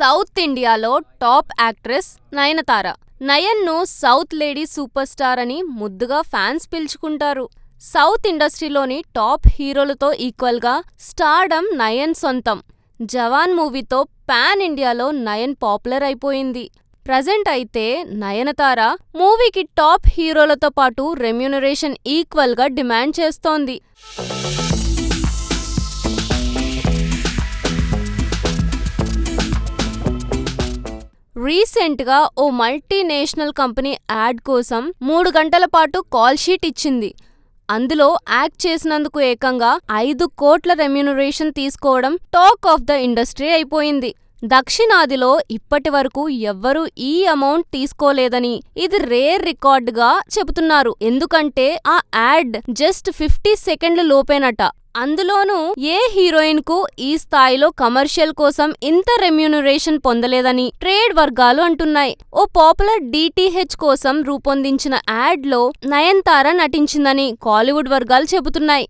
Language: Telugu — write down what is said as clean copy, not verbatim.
సౌత్ ఇండియాలో టాప్ యాక్ట్రెస్ నయనతార. నయన్ను సౌత్ లేడీ సూపర్ స్టార్ అని ముద్దుగా ఫ్యాన్స్ పిలుచుకుంటారు. సౌత్ ఇండస్ట్రీలోని టాప్ హీరోలతో ఈక్వల్గా స్టార్డమ్ నయన్ సొంతం. జవాన్ మూవీతో పాన్ ఇండియాలో నయన్ పాపులర్ అయిపోయింది. ప్రజెంట్ అయితే నయనతార మూవీకి టాప్ హీరోలతో పాటు రెమ్యూనరేషన్ ఈక్వల్గా డిమాండ్ చేస్తోంది. రీసెంట్గా ఓ మల్టీనేషనల్ కంపెనీ యాడ్ కోసం 3 గంటల పాటు కాల్ షీట్ ఇచ్చింది. అందులో యాక్ట్ చేసినందుకు ఏకంగా 5 కోట్ల రెమ్యూనరేషన్ తీసుకోవడం టాక్ ఆఫ్ ద ఇండస్ట్రీ అయిపోయింది. దక్షిణాదిలో ఇప్పటి వరకు ఎవ్వరూ ఈ అమౌంట్ తీసుకోలేదని, ఇది రేర్ రికార్డుగా చెబుతున్నారు. ఎందుకంటే ఆ యాడ్ జస్ట్ 50 సెకండ్ల లోపేనట. అందులోనూ ఏ హీరోయిన్ కు ఈ స్థాయిలో కమర్షియల్ కోసం ఇంత రెమ్యూనరేషన్ పొందలేదని ట్రేడ్ వర్గాలు అంటున్నాయి. ఓ పాపులర్ డిటిహెచ్ కోసం రూపొందించిన యాడ్ లో నయనతార నటించిందని కాలీవుడ్ వర్గాలు చెబుతున్నాయి.